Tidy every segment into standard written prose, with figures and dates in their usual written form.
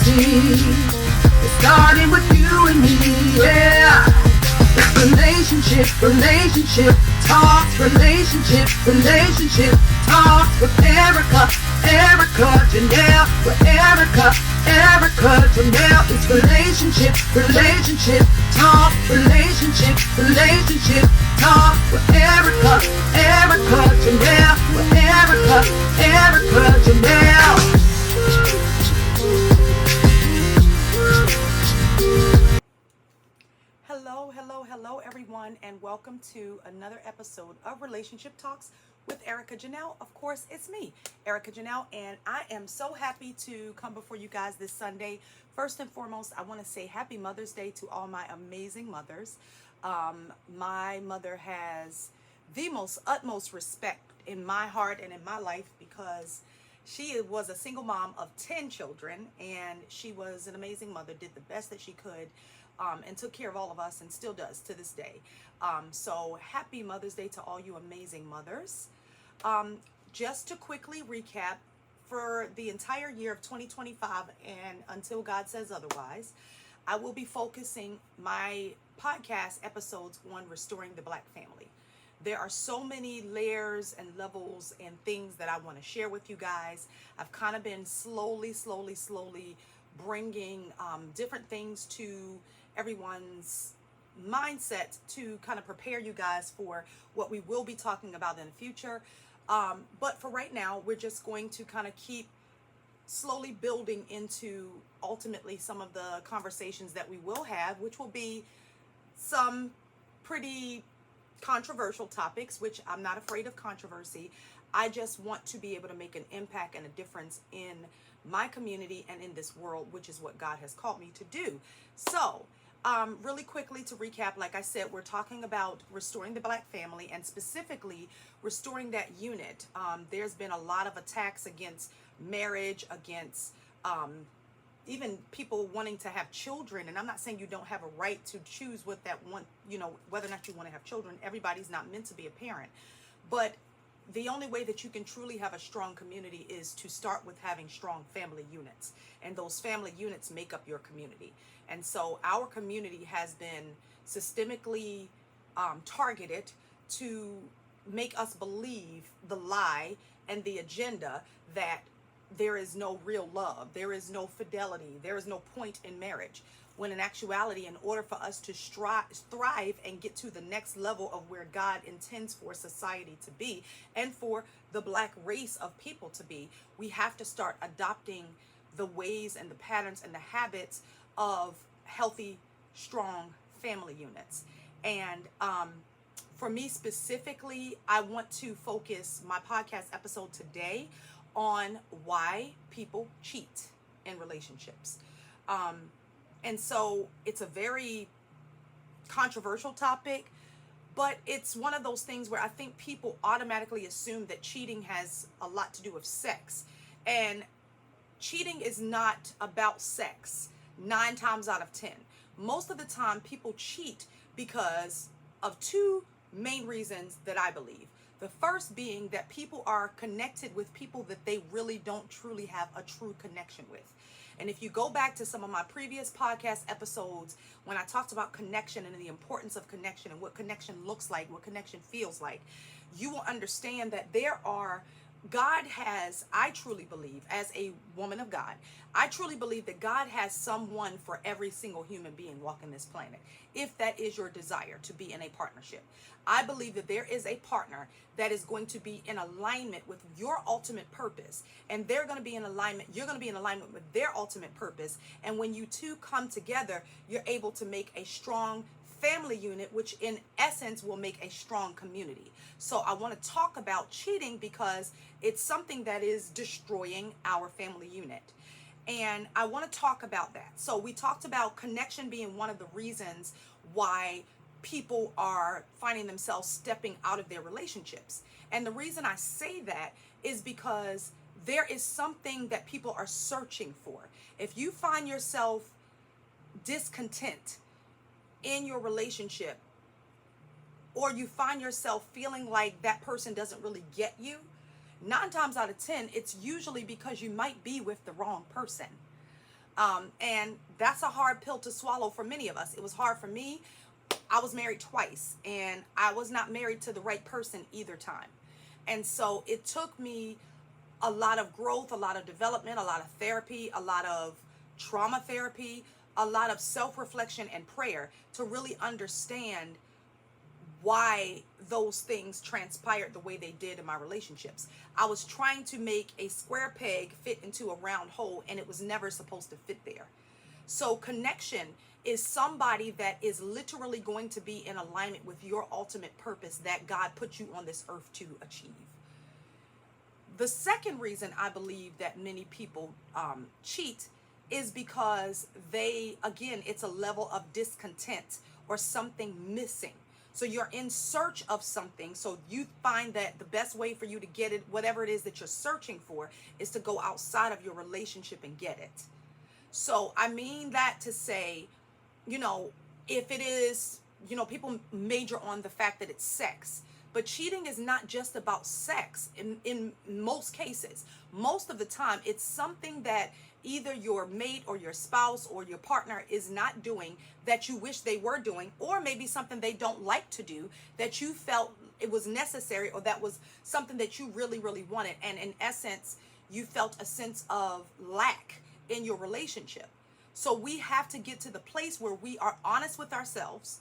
see. It started with you and me, yeah. It's relationship talks, relationship talks with Erica Janelle, with Erica Janelle. It's relationship talk, relationship talk with Erica Janelle, with Erica Janelle. Hello, everyone, and welcome to another episode of Relationship Talks with Erica Janelle. Of course, it's me, Erica Janelle, and I am so happy to come before you guys this Sunday. First and foremost, I want to say Happy Mother's Day to all my amazing mothers. My mother has the utmost respect in my heart and in my life because she was a single mom of 10 children, and she was an amazing mother, did the best that she could, and took care of all of us and still does to this day. So happy Mother's Day to all you amazing mothers. Just to quickly recap, for the entire year of 2025 and until God says otherwise, I will be focusing my podcast episodes on restoring the Black family. There are so many layers and levels and things that I want to share with you guys. I've kind of been slowly bringing different things to everyone's mindset to kind of prepare you guys for what we will be talking about in the future. But for right now, we're just going to kind of keep slowly building into ultimately some of the conversations that we will have, which will be some pretty controversial topics, which I'm not afraid of controversy. I just want to be able to make an impact and a difference in my community and in this world, which is what God has called me to do. So, really quickly to recap, like I said, we're talking about restoring the Black family and specifically restoring that unit. There's been a lot of attacks against marriage, against even people wanting to have children. And I'm not saying you don't have a right to choose what that one, whether or not you want to have children. Everybody's not meant to be a parent. But the only way that you can truly have a strong community is to start with having strong family units. And those family units make up your community. And so our community has been systemically targeted to make us believe the lie and the agenda that there is no real love, there is no fidelity, there is no point in marriage. When in actuality, in order for us to thrive and get to the next level of where God intends for society to be and for the Black race of people to be, we have to start adopting the ways and the patterns and the habits of healthy, strong family units. And for me specifically, I want to focus my podcast episode today on why people cheat in relationships. And so it's a very controversial topic, but it's one of those things where I think people automatically assume that cheating has a lot to do with sex. And cheating is not about sex 9 times out of 10. Most of the time people cheat because of 2 main reasons that I believe. The first being that people are connected with people that they really don't truly have a true connection with. And if you go back to some of my previous podcast episodes, when I talked about connection and the importance of connection and what connection looks like, what connection feels like, you will understand that I truly believe, as a woman of God, I truly believe that God has someone for every single human being walking this planet, if that is your desire to be in a partnership. I believe that there is a partner that is going to be in alignment with your ultimate purpose, and they're going to be in alignment. You're going to be in alignment with their ultimate purpose. And when you two come together, you're able to make a strong family unit, which in essence will make a strong community. So I want to talk about cheating because it's something that is destroying our family unit. And I want to talk about that. So we talked about connection being one of the reasons why people are finding themselves stepping out of their relationships. And the reason I say that is because there is something that people are searching for. If you find yourself discontent in your relationship, or you find yourself feeling like that person doesn't really get you, 9 times out of 10, it's usually because you might be with the wrong person. And that's a hard pill to swallow for many of us. It was hard for me. I was married twice, and I was not married to the right person either time. And so it took me a lot of growth, a lot of development, a lot of therapy, a lot of trauma therapy, a lot of self-reflection and prayer to really understand why those things transpired the way they did in my relationships. I was trying to make a square peg fit into a round hole, and it was never supposed to fit there. So connection is somebody that is literally going to be in alignment with your ultimate purpose that God put you on this earth to achieve. The second reason I believe that many people cheat is because again, it's a level of discontent or something missing. So you're in search of something. So you find that the best way for you to get it, whatever it is that you're searching for, is to go outside of your relationship and get it. So I mean that to say, if it is, people major on the fact that it's sex. But cheating is not just about sex in most cases. Most of the time, it's something that either your mate or your spouse or your partner is not doing that you wish they were doing, or maybe something they don't like to do that you felt it was necessary, or that was something that you really, really wanted. And in essence, you felt a sense of lack in your relationship. So we have to get to the place where we are honest with ourselves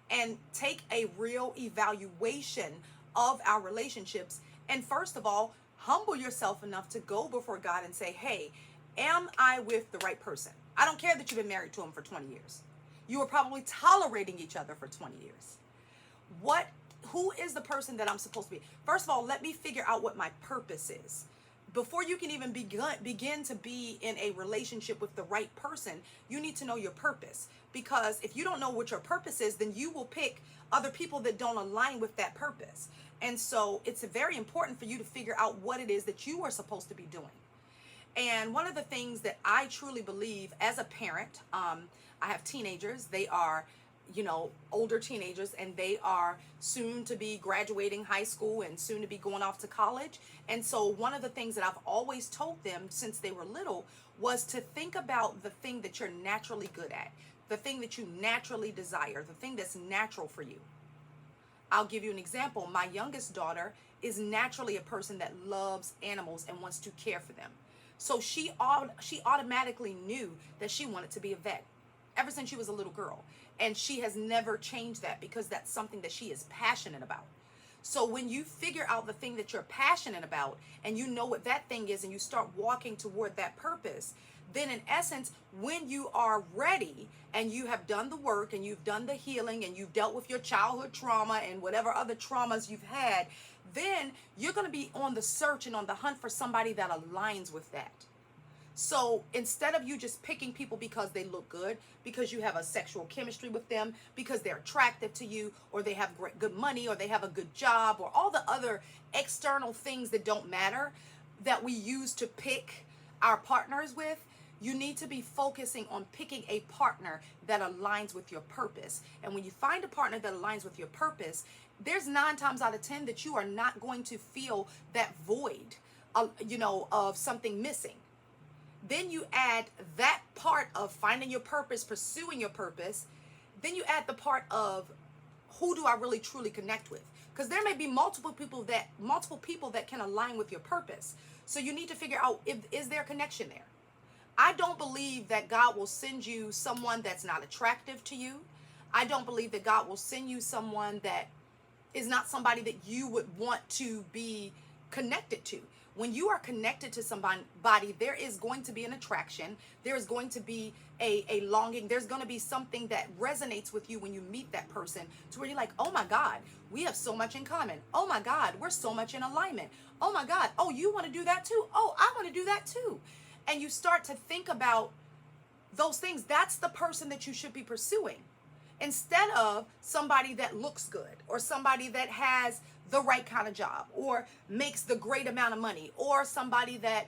and take a real evaluation of our relationships. And first of all, humble yourself enough to go before God and say, hey, am I with the right person? I don't care that you've been married to him for 20 years. You were probably tolerating each other for 20 years. Who is the person that I'm supposed to be? First of all, let me figure out what my purpose is. Before you can even begin to be in a relationship with the right person, you need to know your purpose. Because if you don't know what your purpose is, then you will pick other people that don't align with that purpose. And so it's very important for you to figure out what it is that you are supposed to be doing. And one of the things that I truly believe as a parent, I have teenagers. They are older teenagers, and they are soon to be graduating high school and soon to be going off to college. And so one of the things that I've always told them since they were little was to think about the thing that you're naturally good at, the thing that you naturally desire, the thing that's natural for you. I'll give you an example. My youngest daughter is naturally a person that loves animals and wants to care for them. So she automatically knew that she wanted to be a vet ever since she was a little girl. And she has never changed that, because that's something that she is passionate about. So when you figure out the thing that you're passionate about, and you know what that thing is, and you start walking toward that purpose, then in essence, when you are ready and you have done the work and you've done the healing and you've dealt with your childhood trauma and whatever other traumas you've had, then you're going to be on the search and on the hunt for somebody that aligns with that. So instead of you just picking people because they look good, because you have a sexual chemistry with them, because they're attractive to you, or they have good money, or they have a good job, or all the other external things that don't matter that we use to pick our partners with, you need to be focusing on picking a partner that aligns with your purpose. And when you find a partner that aligns with your purpose, there's 9 times out of 10 that you are not going to feel that void, of something missing. Then you add that part of finding your purpose, pursuing your purpose. Then you add the part of, who do I really truly connect with? Because there may be multiple people that can align with your purpose. So you need to figure out, is there a connection there? I don't believe that God will send you someone that's not attractive to you. I don't believe that God will send you someone that is not somebody that you would want to be connected to. When you are connected to somebody, there is going to be an attraction. There is going to be a longing. There's going to be something that resonates with you when you meet that person, to where you're like, oh my God, we have so much in common. Oh my God, we're so much in alignment. Oh my God, oh, you want to do that too? Oh, I want to do that too. And you start to think about those things. That's the person that you should be pursuing, instead of somebody that looks good, or somebody that has the right kind of job, or makes the great amount of money, or somebody that,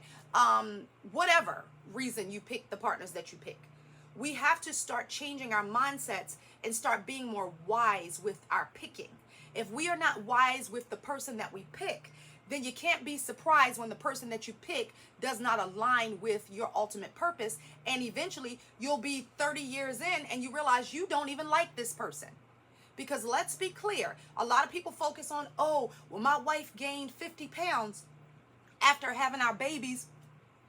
whatever reason you pick the partners that you pick. We have to start changing our mindsets and start being more wise with our picking. If we are not wise with the person that we pick, then you can't be surprised when the person that you pick does not align with your ultimate purpose. And eventually you'll be 30 years in and you realize you don't even like this person. Because let's be clear, a lot of people focus on, oh, well, my wife gained 50 pounds after having our babies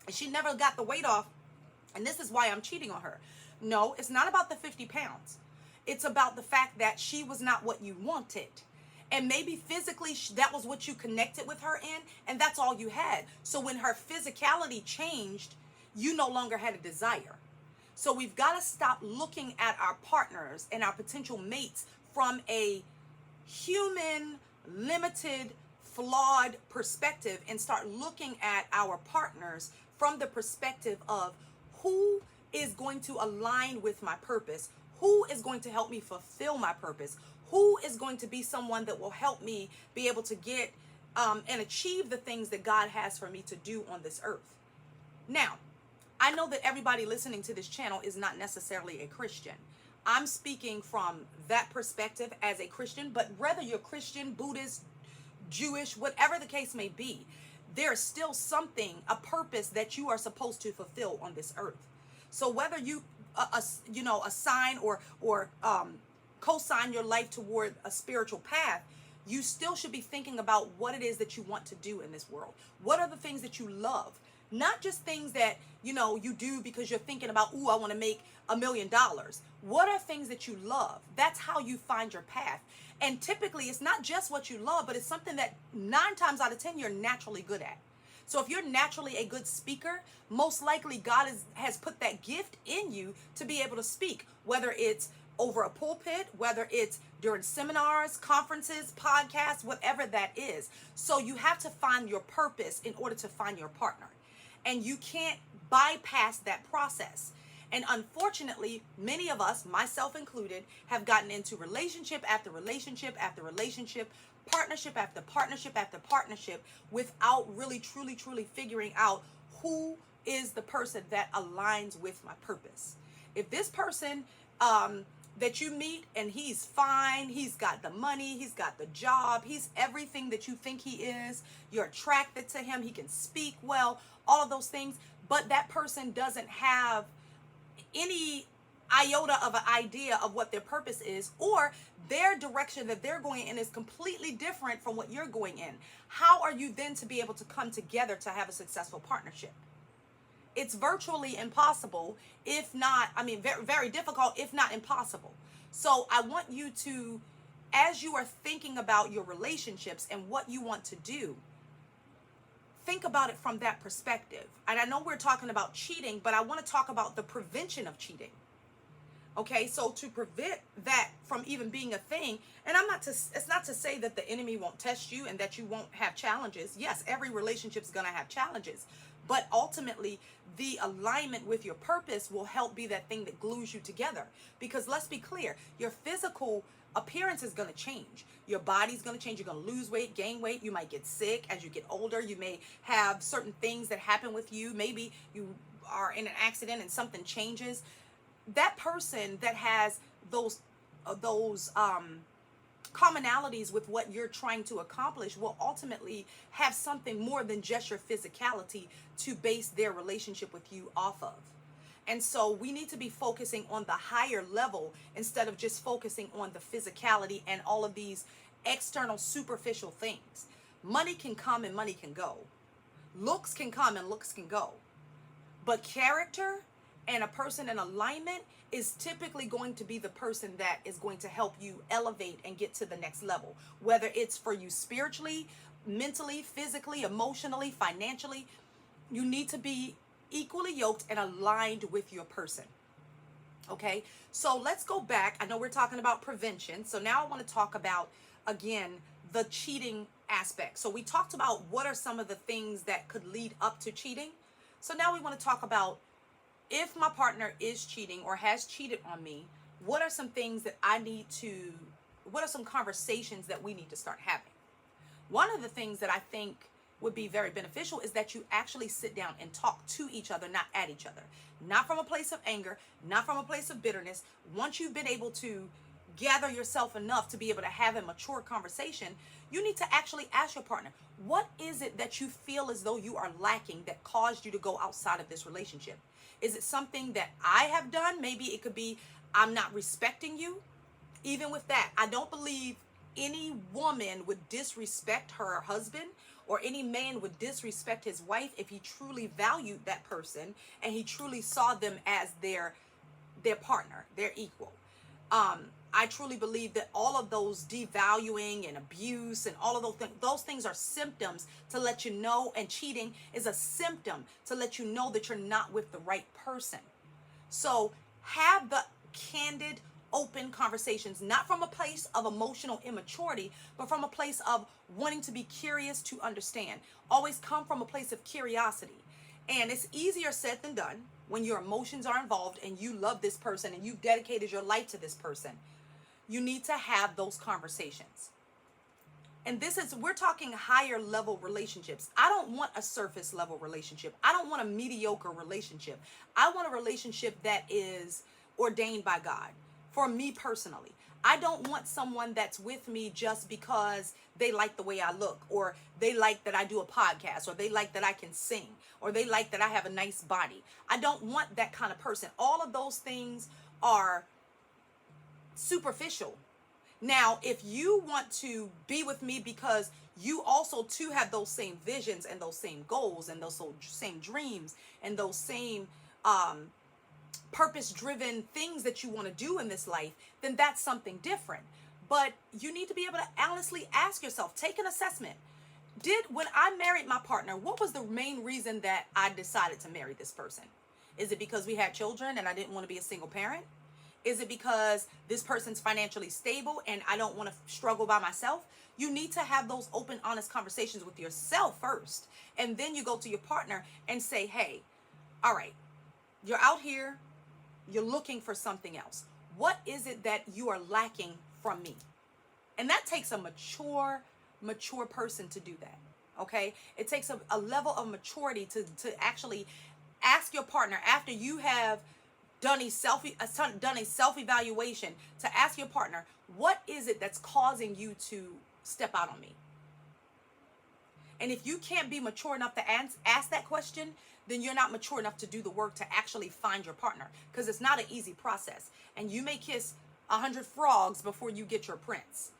and she never got the weight off, and this is why I'm cheating on her. No, it's not about the 50 pounds. It's about the fact that she was not what you wanted. And maybe physically that was what you connected with her in, and that's all you had. So when her physicality changed, you no longer had a desire. So we've got to stop looking at our partners and our potential mates from a human, limited, flawed perspective and start looking at our partners from the perspective of who is going to align with my purpose, who is going to help me fulfill my purpose, who is going to be someone that will help me be able to get and achieve the things that God has for me to do on this earth. Now, I know that everybody listening to this channel is not necessarily a Christian. I'm speaking from that perspective as a Christian, but whether you're Christian, Buddhist, Jewish, whatever the case may be, there's still something, a purpose that you are supposed to fulfill on this earth. So whether you, assign or co-sign your life toward a spiritual path, you still should be thinking about what it is that you want to do in this world. What are the things that you love? Not just things that, you do because you're thinking about, ooh, I want to make $1 million. What are things that you love? That's how you find your path. And typically it's not just what you love, but it's something that 9 times out of 10 you're naturally good at. So if you're naturally a good speaker, most likely God has put that gift in you to be able to speak, whether it's over a pulpit, whether it's during seminars, conferences, podcasts, whatever that is. So you have to find your purpose in order to find your partner. And you can't bypass that process. And unfortunately, many of us, myself included, have gotten into relationship after relationship after relationship, partnership after partnership after partnership, without really, truly, truly figuring out who is the person that aligns with my purpose. If this person that you meet and he's fine, he's got the money, he's got the job, he's everything that you think he is, you're attracted to him, he can speak well, all of those things, but that person doesn't have any iota of an idea of what their purpose is, or their direction that they're going in is completely different from what you're going in. How are you then to be able to come together to have a successful partnership? It's virtually impossible, if not, very, very difficult, if not impossible. So I want you to, as you are thinking about your relationships and what you want to do, think about it from that perspective. And I know we're talking about cheating, but I want to talk about the prevention of cheating. Okay, so to prevent that from even being a thing, and it's not to say that the enemy won't test you and that you won't have challenges. Yes, every relationship is going to have challenges, but ultimately the alignment with your purpose will help be that thing that glues you together. Because let's be clear, your physical appearance is going to change. Your body's going to change. You're going to lose weight, gain weight. You might get sick as you get older. You may have certain things that happen with you. Maybe you are in an accident and something changes. That person that has those commonalities with what you're trying to accomplish will ultimately have something more than just your physicality to base their relationship with you off of. And so we need to be focusing on the higher level instead of just focusing on the physicality and all of these external superficial things. Money can come and money can go. Looks can come and looks can go. But character and a person in alignment is typically going to be the person that is going to help you elevate and get to the next level. Whether it's for you spiritually, mentally, physically, emotionally, financially, you need to be equally yoked and aligned with your person. Okay, so let's go back. I know we're talking about prevention. So now I want to talk about, again, the cheating aspect. So we talked about what are some of the things that could lead up to cheating. So now we want to talk about, if my partner is cheating or has cheated on me, what are some things that what are some conversations that we need to start having? One of the things that I think would be very beneficial is that you actually sit down and talk to each other, not at each other. Not from a place of anger, not from a place of bitterness. Once you've been able to gather yourself enough to be able to have a mature conversation, you need to actually ask your partner, what is it that you feel as though you are lacking that caused you to go outside of this relationship? Is it something that I have done? Maybe it could be I'm not respecting you. Even with that, I don't believe any woman would disrespect her husband, or any man would disrespect his wife if he truly valued that person and he truly saw them as their partner, their equal. I truly believe that all of those devaluing and abuse and all of those things are symptoms to let you know, and cheating is a symptom to let you know that you're not with the right person. So have the candid, open conversations, not from a place of emotional immaturity, but from a place of wanting to be curious to understand. Always come from a place of curiosity. And it's easier said than done when your emotions are involved and you love this person and you've dedicated your life to this person. You need to have those conversations. And we're talking higher level relationships. I don't want a surface level relationship. I don't want a mediocre relationship. I want a relationship that is ordained by God. For me personally, I don't want someone that's with me just because they like the way I look, or they like that I do a podcast, or they like that I can sing, or they like that I have a nice body. I don't want that kind of person. All of those things are superficial. Now, if you want to be with me because you also too have those same visions and those same goals and those same dreams and those same purpose-driven things that you want to do in this life, then that's something different. But you need to be able to honestly ask yourself, take an assessment. When I married my partner, what was the main reason that I decided to marry this person? Is it because we had children and I didn't want to be a single parent? Is it because this person's financially stable and I don't want to struggle by myself? You need to have those open, honest conversations with yourself first. And then you go to your partner and say, hey, all right, you're out here, you're looking for something else. What is it that you are lacking from me? And that takes a mature person to do that, okay? It takes a level of maturity to actually ask your partner, after you have done a self-evaluation, to ask your partner, what is it that's causing you to step out on me? And if you can't be mature enough to ask that question, then you're not mature enough to do the work to actually find your partner, because it's not an easy process. And you may kiss 100 frogs before you get your prince.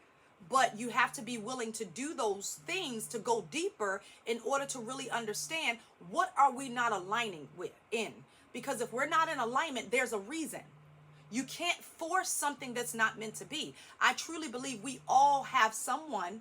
But you have to be willing to do those things to go deeper in order to really understand, what are we not aligning in? Because if we're not in alignment, there's a reason. You can't force something that's not meant to be. I truly believe we all have someone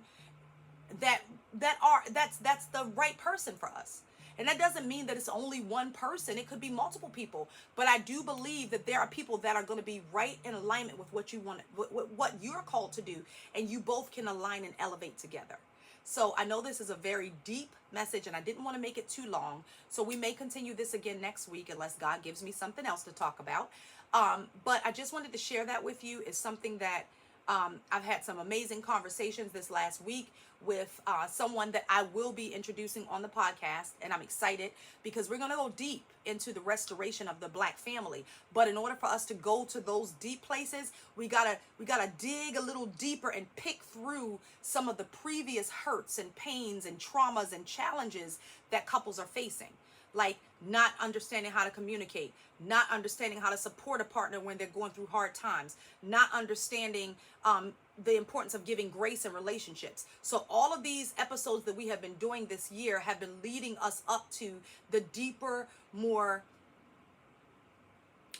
that's the right person for us. And that doesn't mean that it's only one person. It could be multiple people. But I do believe that there are people that are going to be right in alignment with what you want, what you're called to do, and you both can align and elevate together. So I know this is a very deep message, and I didn't want to make it too long. So we may continue this again next week unless God gives me something else to talk about. But I just wanted to share that with you. It's something that I've had some amazing conversations this last week with someone that I will be introducing on the podcast, and I'm excited because we're going to go deep into the restoration of the Black family. But in order for us to go to those deep places, we gotta dig a little deeper and pick through some of the previous hurts and pains and traumas and challenges that couples are facing. Like not understanding how to communicate, not understanding how to support a partner when they're going through hard times, not understanding the importance of giving grace in relationships. So all of these episodes that we have been doing this year have been leading us up to the deeper, more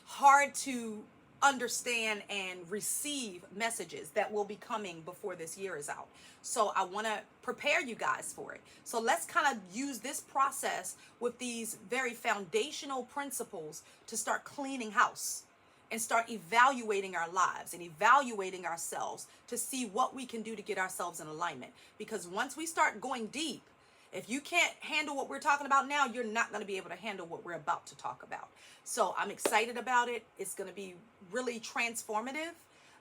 hard to understand and receive messages that will be coming before this year is out. So I want to prepare you guys for it. So let's kind of use this process with these very foundational principles to start cleaning house and start evaluating our lives and evaluating ourselves to see what we can do to get ourselves in alignment. Because once we start going deep, if you can't handle what we're talking about now, you're not going to be able to handle what we're about to talk about. So I'm excited about it. It's going to be really transformative.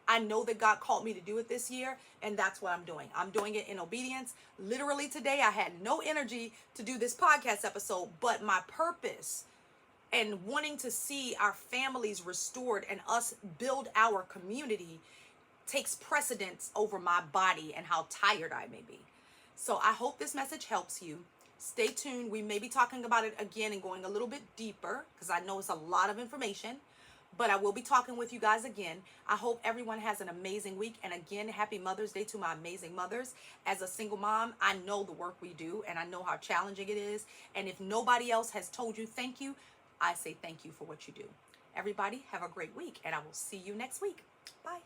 I know that God called me to do it this year, and that's what I'm doing. I'm doing it in obedience. Literally today, I had no energy to do this podcast episode, but my purpose and wanting to see our families restored and us build our community takes precedence over my body and how tired I may be. So I hope this message helps you. Stay tuned. We may be talking about it again and going a little bit deeper because I know it's a lot of information, but I will be talking with you guys again. I hope everyone has an amazing week. And again, happy Mother's Day to my amazing mothers. As a single mom, I know the work we do and I know how challenging it is. And if nobody else has told you thank you, I say thank you for what you do. Everybody have a great week and I will see you next week. Bye.